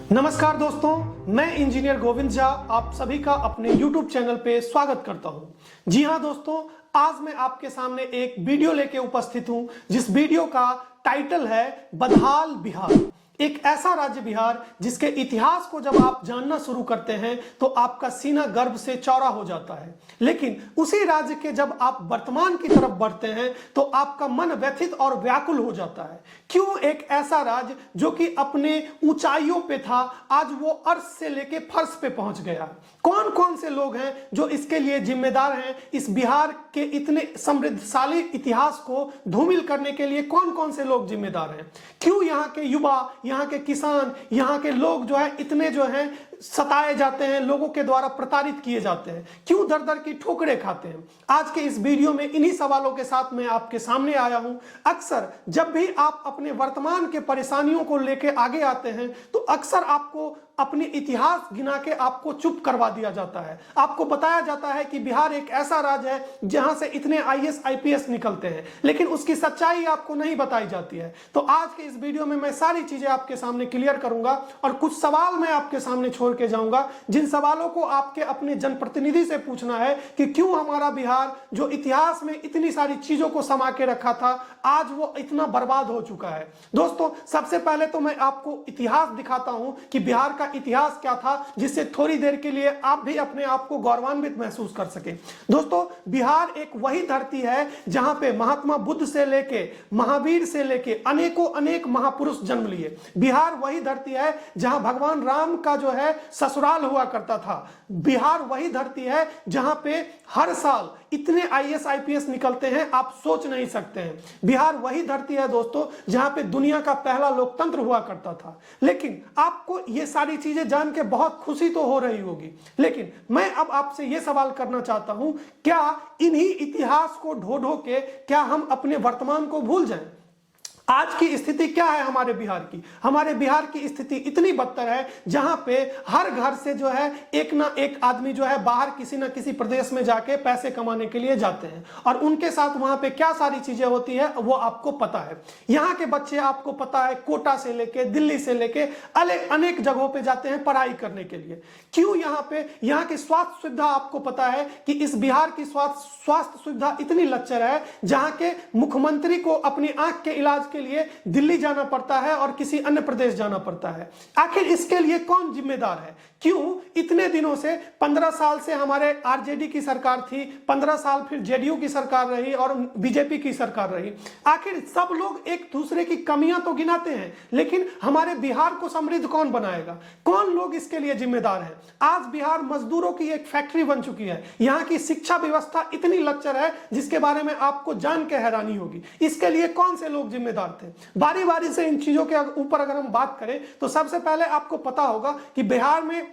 नमस्कार दोस्तों, मैं इंजीनियर गोविंद झा आप सभी का अपने YouTube चैनल पे स्वागत करता हूं। जी हां दोस्तों, आज मैं आपके सामने एक वीडियो लेके उपस्थित हूं जिस वीडियो का टाइटल है बदहाल बिहार। एक ऐसा राज्य बिहार जिसके इतिहास को जब आप जानना शुरू करते हैं तो आपका सीना गर्व से चौड़ा हो जाता है, लेकिन उसी राज्य के जब आप वर्तमान की तरफ बढ़ते हैं तो आपका मन व्यथित और व्याकुल हो जाता है। क्यों एक ऐसा राज्य जो कि अपने ऊंचाइयों पे था आज वो अर्श से लेके फर्श पे पहुंच गया? कौन कौन से लोग हैं जो इसके लिए जिम्मेदार हैं? इस बिहार के इतने समृद्धशाली इतिहास को धूमिल करने के लिए कौन कौन से लोग जिम्मेदार हैं? क्यों यहाँ के युवा, यहाँ के किसान, यहाँ के लोग जो है इतने जो है सताए जाते हैं, लोगों के द्वारा प्रताड़ित किए जाते हैं? क्यों दर दर की ठोकरें खाते हैं? आज के इस वीडियो में इन्हीं सवालों के साथ मैं आपके सामने आया हूं। अक्सर जब भी आप अपने वर्तमान के परेशानियों को लेकर आगे आते हैं तो अक्सर आपको अपने इतिहास गिना के आपको चुप करवा दिया जाता है। आपको बताया जाता है कि बिहार एक ऐसा राज्य है जहां से इतने आईएएस आईपीएस निकलते हैं, लेकिन उसकी सच्चाई आपको नहीं बताई जाती है। तो आज के इस वीडियो में मैं सारी चीजें आपके सामने क्लियर करूंगा और कुछ सवाल मैं आपके सामने छोड़ के जाऊंगा, जिन सवालों को आपके अपने जनप्रतिनिधि से पूछना है कि क्यों हमारा बिहार जो इतिहास में इतनी सारी चीजों को समा के रखा था आज वो इतना बर्बाद हो चुका है। दोस्तों, सबसे पहले तो मैं आपको इतिहास दिखाता हूं कि बिहार का इतिहास क्या था, जिससे थोड़ी देर के लिए आप भी अपने आप को गौरवान्वित महसूस कर सके। दोस्तों, बिहार एक वही धरती है जहां पे महात्मा बुद्ध से लेके महावीर से लेके अनेक महापुरुष जन्म लिए। बिहार वही धरती है जहां भगवान राम का जो है ससुराल हुआ करता था। बिहार वही धरती है जहां पे हर साल इतने आईएएस आईपीएस निकलते हैं आप सोच नहीं सकते हैं। बिहार वही धरती है दोस्तों जहां पे दुनिया का पहला लोकतंत्र हुआ करता था। लेकिन आपको ये सारी चीजें जान के बहुत खुशी तो हो रही होगी, लेकिन मैं अब आपसे ये सवाल करना चाहता हूं, क्या इन्हीं इतिहास को ढो ढो के क्या हम अपने वर्तमान को भूल जाएं? आज की स्थिति क्या है हमारे बिहार की? हमारे बिहार की स्थिति इतनी बदतर है जहां पे हर घर से जो है एक ना एक आदमी जो है बाहर किसी ना किसी प्रदेश में जाके पैसे कमाने के लिए जाते हैं और उनके साथ वहां पे क्या सारी चीजें होती है वो आपको पता है। यहाँ के बच्चे आपको पता है कोटा से लेके दिल्ली से लेके अनेक जगहों पे जाते हैं पढ़ाई करने के लिए। क्यों? यहाँ की स्वास्थ्य सुविधा आपको पता है कि इस बिहार की स्वास्थ्य सुविधा इतनी लच्चर है जहां के मुख्यमंत्री को अपनी आंख के इलाज के लिए दिल्ली जाना पड़ता है और किसी अन्य प्रदेश जाना पड़ता है। आखिर इसके लिए कौन जिम्मेदार है? क्यों इतने दिनों से 15 साल से हमारे आरजेडी की सरकार थी, 15 साल फिर जेडीयू की सरकार रही और बीजेपी की सरकार रही। आखिर सब लोग एक दूसरे की कमियां तो गिनाते हैं, लेकिन हमारे बिहार को समृद्ध कौन बनाएगा? कौन लोग इसके लिए जिम्मेदार हैं? आज बिहार मजदूरों की एक फैक्ट्री बन चुकी है। यहाँ की शिक्षा व्यवस्था इतनी लच्चर है जिसके बारे में आपको जान के हैरानी होगी। इसके लिए कौन से लोग जिम्मेदार थे? बारी बारी से इन चीजों के ऊपर अगर हम बात करें तो सबसे पहले आपको पता होगा कि बिहार में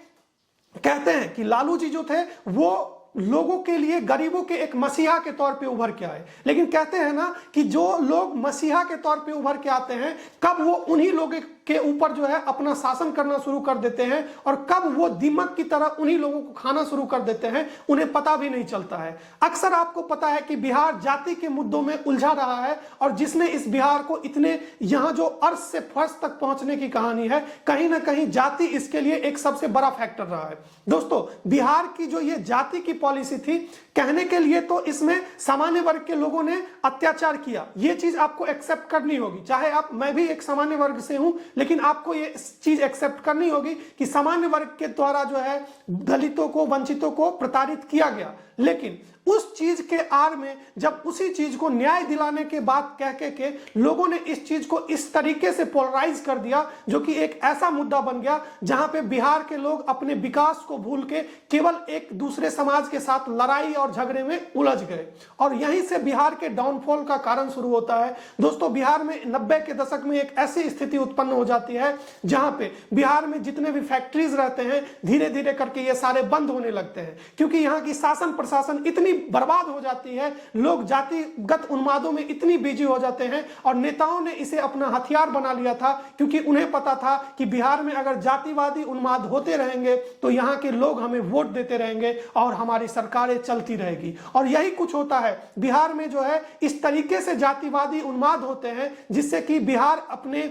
कहते हैं कि लालू जी जो थे वो लोगों के लिए, गरीबों के एक मसीहा के तौर पे उभर के आए। लेकिन कहते हैं ना कि जो लोग मसीहा के तौर पे उभर के आते हैं कब वो उन्हीं लोगों के ऊपर जो है अपना शासन करना शुरू कर देते हैं और कब वो दीमक की तरह उन्हीं लोगों को खाना शुरू कर देते हैं उन्हें पता भी नहीं चलता है। अक्सर आपको पता है कि बिहार जाति के मुद्दों में उलझा रहा है और जिसने इस बिहार को इतने यहाँ जो अर्श से फर्श तक पहुंचने की कहानी है, कहीं ना कहीं जाति इसके लिए एक सबसे बड़ा फैक्टर रहा है। दोस्तों, बिहार की जो ये जाति की पॉलिसी थी, कहने के लिए तो इसमें सामान्य वर्ग के लोगों ने अत्याचार किया, ये चीज आपको एक्सेप्ट करनी होगी। चाहे मैं भी एक सामान्य वर्ग से हूं, लेकिन आपको ये चीज एक्सेप्ट करनी होगी कि सामान्य वर्ग के द्वारा जो है दलितों को, वंचितों को प्रताड़ित किया गया। लेकिन उस चीज के आड़ में जब उसी चीज को न्याय दिलाने के बाद कह के लोगों ने इस चीज को इस तरीके से पोलराइज कर दिया जो कि एक ऐसा मुद्दा बन गया जहां पे बिहार के लोग अपने विकास को भूल के केवल एक दूसरे समाज के साथ लड़ाई और झगड़े में उलझ गए और यहीं से बिहार के डाउनफॉल का कारण शुरू होता है। दोस्तों, बिहार में 90 के दशक में एक ऐसी स्थिति उत्पन्न हो जाती है जहां पे बिहार में जितने भी फैक्ट्रीज रहते हैं धीरे धीरे करके ये सारे बंद होने लगते हैं, क्योंकि यहाँ की शासन प्रशासन इतनी बर्बाद हो जाती है, लोग जातिगत उन्मादों में इतनी बिजी हो जाते हैं और नेताओं ने इसे अपना हथियार बना लिया था, क्योंकि उन्हें पता था कि बिहार में अगर जातिवादी उन्माद होते रहेंगे तो यहाँ के लोग हमें वोट देते रहेंगे और हमारी सरकारें चलती रहेगी। और यही कुछ होता है बिहार में जो है, इस तरीके से जातिवादी उन्माद होते हैं जिससे कि बिहार अपने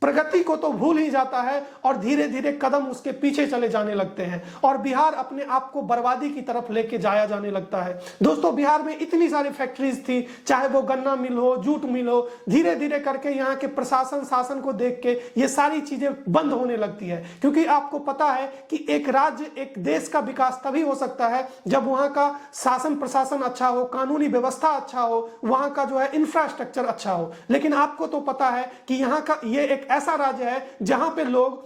प्रगति को तो भूल ही जाता है और धीरे धीरे कदम उसके पीछे चले जाने लगते हैं और बिहार अपने आप को बर्बादी की तरफ लेके जाया जाने लगता है। दोस्तों, बिहार में इतनी सारी फैक्ट्रीज थी, चाहे वो गन्ना मिल हो, जूट मिल हो, धीरे धीरे करके यहाँ के प्रशासन शासन को देख के ये सारी चीजें बंद होने लगती है। क्योंकि आपको पता है कि एक राज्य, एक देश का विकास तभी हो सकता है जब वहां का शासन प्रशासन अच्छा हो, कानूनी व्यवस्था अच्छा हो, वहां का जो है इंफ्रास्ट्रक्चर अच्छा हो। लेकिन आपको तो पता है कि यहाँ का ये एक ऐसा राज्य है जहां पे लोग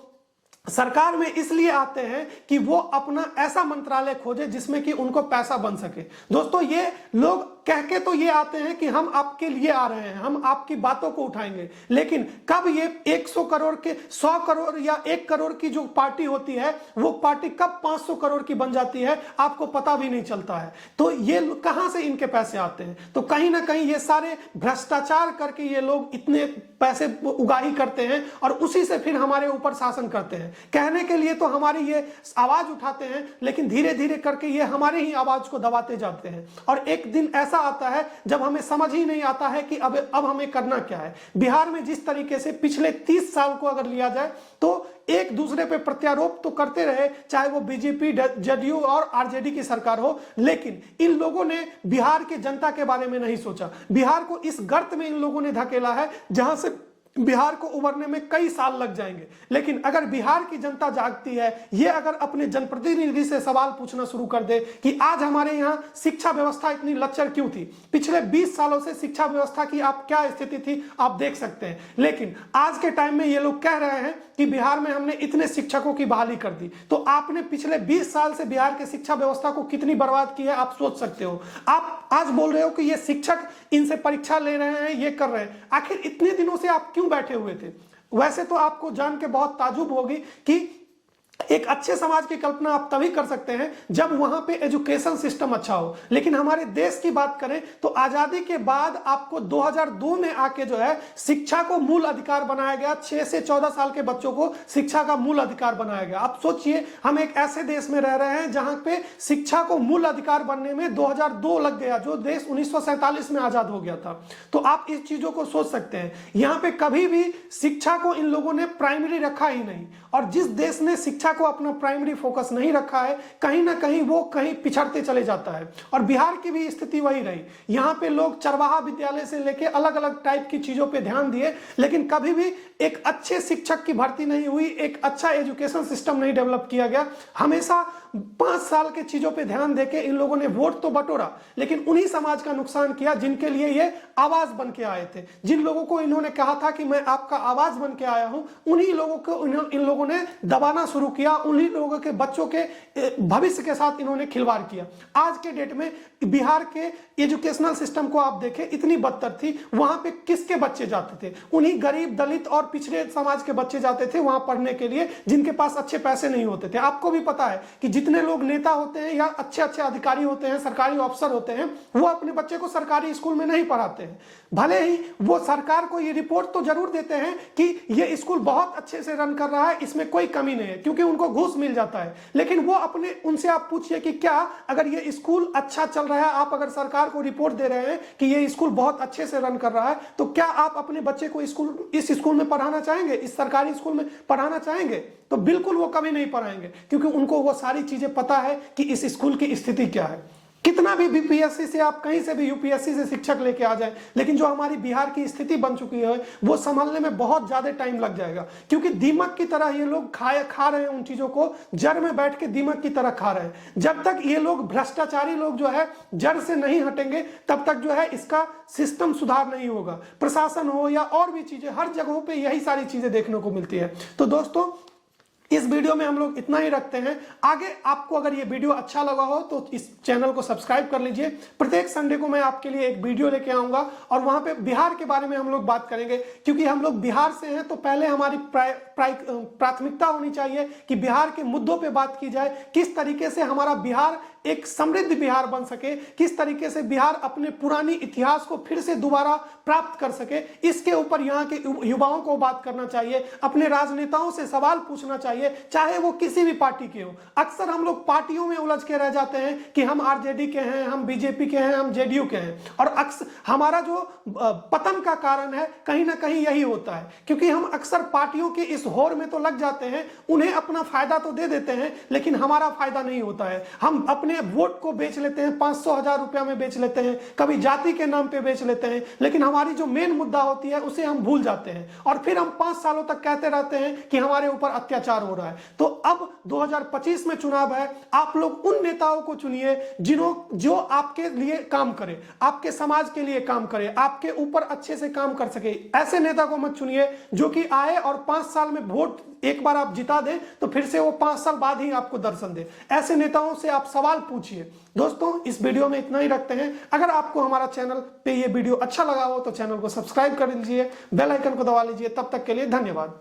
सरकार में इसलिए आते हैं कि वो अपना ऐसा मंत्रालय खोजे जिसमें कि उनको पैसा बन सके। दोस्तों, ये लोग कह के तो ये आते हैं कि हम आपके लिए आ रहे हैं, हम आपकी बातों को उठाएंगे, लेकिन कब ये 100 करोड़ के 100 करोड़ या 1 करोड़ की जो पार्टी होती है वो पार्टी कब 500 करोड़ की बन जाती है आपको पता भी नहीं चलता है। तो ये कहां से इनके पैसे आते हैं? तो कहीं ना कहीं ये सारे भ्रष्टाचार करके ये लोग इतने पैसे उगाही करते हैं और उसी से फिर हमारे ऊपर शासन करते हैं। कहने के लिए तो हमारी ये आवाज उठाते हैं, लेकिन धीरे धीरे करके ये हमारे ही आवाज को दबाते जाते हैं और एक दिन ऐसा आता है जब हमें समझ ही नहीं आता है कि अब हमें करना क्या है। बिहार में जिस तरीके से पिछले 30 साल को अगर लिया जाए तो एक दूसरे पे प्रत्यारोप तो करते रहे, चाहे वो बीजेपी, जदयू और आरजेडी की सरकार हो, लेकिन इन लोगों ने बिहार के जनता के बारे में नहीं सोचा। बिहार को इस गर्त में इन लोगों ने धकेला है जहां से बिहार को उबरने में कई साल लग जाएंगे। लेकिन अगर बिहार की जनता जागती है, ये अगर अपने जनप्रतिनिधि से सवाल पूछना शुरू कर दे कि आज हमारे यहाँ शिक्षा व्यवस्था इतनी लच्चर क्यों थी, पिछले 20 सालों से शिक्षा व्यवस्था की आप क्या स्थिति थी आप देख सकते हैं। लेकिन आज के टाइम में ये लोग कह रहे हैं कि बिहार में हमने इतने शिक्षकों की बहाली कर दी। तो आपने पिछले 20 साल से बिहार के शिक्षा व्यवस्था को कितनी बर्बाद की है आप सोच सकते हो। आप आज बोल रहे हो कि ये शिक्षक इनसे परीक्षा ले रहे हैं, ये कर रहे हैं, आखिर इतने दिनों से आप क्यों बैठे हुए थे? वैसे तो आपको जान के बहुत ताजुब होगी कि एक अच्छे समाज की कल्पना आप तभी कर सकते हैं जब वहां पे एजुकेशन सिस्टम अच्छा हो। लेकिन हमारे देश की बात करें तो आजादी के बाद आपको 2002 में आके जो है शिक्षा को मूल अधिकार बनाया गया। 6 से 14 साल के बच्चों को शिक्षा का मूल अधिकार बनाया गया। आप सोचिए, हम एक ऐसे देश में रह रहे हैं जहां पे शिक्षा को मूल अधिकार बनने में 2002 लग गया, जो देश 1947 में आजाद हो गया था। तो आप इस चीजों को सोच सकते हैं। यहां पे कभी भी शिक्षा को इन लोगों ने प्राइमरी रखा ही नहीं, और जिस देश ने शिक्षा को अपना प्राइमरी फोकस नहीं रखा है, कहीं ना कहीं वो कहीं पिछड़ते चले जाता है। और बिहार की भी स्थिति वही रही। यहाँ पे लोग चरवाहा विद्यालय से लेके अलग अलग टाइप की चीजों पे ध्यान दिए, लेकिन कभी भी एक अच्छे शिक्षक की भर्ती नहीं हुई, एक अच्छा एजुकेशन सिस्टम नहीं डेवलप किया गया। हमेशा 5 साल के चीजों पे ध्यान देके इन लोगों ने वोट तो बटोरा, लेकिन उन्हीं समाज का नुकसान किया जिनके लिए ये आवाज बन के आए थे। जिन लोगों को इन्होंने कहा था कि मैं आपका आवाज बन के आया हूं, उन्हीं लोगों को इन लोगों ने दबाना शुरू किया, उन्हीं लोगों के बच्चों के भविष्य के साथ इन्होंने खिलवाड़ किया। आज के डेट में बिहार के एजुकेशनल सिस्टम को आप देखें, इतनी बदतर थी। वहां पे किसके बच्चे जाते थे? उन्हीं गरीब, दलित और पिछड़े समाज के बच्चे जाते थे वहां पढ़ने के लिए, जिनके पास अच्छे पैसे नहीं होते थे। आपको भी पता है कि जितने लोग नेता होते हैं या अच्छे अच्छे अधिकारी होते हैं, सरकारी अफसर होते हैं, वो अपने बच्चे को सरकारी स्कूल में नहीं पढ़ाते हैं। भले ही वो सरकार को ये रिपोर्ट तो जरूर देते हैं कि ये स्कूल बहुत अच्छे से रन कर रहा है, इसमें कोई कमी नहीं है, क्योंकि उनको घूस मिल जाता है। लेकिन वो अपने उनसे आप पूछिए कि क्या अगर ये स्कूल अच्छा चल रहा है, आप अगर सरकार को रिपोर्ट दे रहे हैं कि ये स्कूल बहुत अच्छे से रन कर रहा है, तो क्या आप अपने बच्चे को इस स्कूल में पढ़ाना चाहेंगे, इस सरकारी स्कूल में पढ़ाना चाहेंगे? तो बिल्कुल वो कभी नहीं पढ़ाएंगे, क्योंकि उनको वो सारी चीजें पता है कि इस स्कूल की स्थिति क्या है। कितना भी बीपीएससी से आप कहीं से भी यूपीएससी से शिक्षक लेके आ जाए, लेकिन जो हमारी बिहार की स्थिति बन चुकी है वो संभालने में बहुत ज्यादा टाइम लग जाएगा। क्योंकि दीमक की तरह ये लोग खा रहे हैं उन चीजों को, जड़ में बैठ के दीमक की तरह खा रहे हैं। जब तक ये लोग भ्रष्टाचारी लोग जो है जड़ से नहीं हटेंगे, तब तक जो है इसका सिस्टम सुधार नहीं होगा। प्रशासन हो या और भी चीजें, हर जगहों पे यही सारी चीजें देखने को मिलती है। तो दोस्तों, इस वीडियो में हम लोग इतना ही रखते हैं। आगे आपको अगर ये वीडियो अच्छा लगा हो तो इस चैनल को सब्सक्राइब कर लीजिए। प्रत्येक संडे को मैं आपके लिए एक वीडियो लेके आऊंगा और वहां पे बिहार के बारे में हम लोग बात करेंगे, क्योंकि हम लोग बिहार से हैं। तो पहले हमारी प्राथमिकता होनी चाहिए कि बिहार के मुद्दों पे बात की जाए, किस तरीके से हमारा बिहार एक समृद्ध बिहार बन सके, किस तरीके से बिहार अपने पुरानी इतिहास को फिर से दोबारा प्राप्त कर सके, इसके ऊपर यहाँ के युवाओं को बात करना चाहिए, अपने राजनेताओं से सवाल पूछना चाहिए, चाहे वो किसी भी पार्टी के हो। अक्सर हम लोग पार्टियों में उलझ के रह जाते हैं कि हम आरजेडी के हैं, हम बीजेपी के हैं, हम जेडीयू के हैं, और अक्सर हमारा जो पतन का कारण है कहीं ना कहीं यही होता है, क्योंकि हम अक्सर पार्टियों के इस होर में तो लग जाते हैं, उन्हें अपना फायदा तो दे देते हैं लेकिन हमारा फायदा नहीं होता है। हम अपने वोट को बेच लेते हैं, 500,000 रुपया में बेच लेते हैं, कभी जाति के नाम पे बेच लेते हैं, लेकिन हमारी जो मेन मुद्दा होती है उसे हम भूल जाते हैं और फिर हम 5 सालों तक कहते रहते हैं कि हमारे ऊपर अत्याचार हो रहा है। तो अब 2025 में चुनाव है, आप लोग उन नेताओं को चुनिए जो आपके लिए काम करे, आपके समाज के लिए काम करे, आपके ऊपर अच्छे से काम कर सके। ऐसे नेता को मत चुनिए जो कि आए और 5 साल में वोट एक बार आप जिता दें तो फिर से वो 5 साल बाद ही आपको दर्शन दे। ऐसे नेताओं से आप सवाल पूछिए। दोस्तों, इस वीडियो में इतना ही रखते हैं। अगर आपको हमारा चैनल पे ये वीडियो अच्छा लगा हो तो चैनल को सब्सक्राइब कर लीजिए, बेल आइकन को दबा लीजिए। तब तक के लिए धन्यवाद।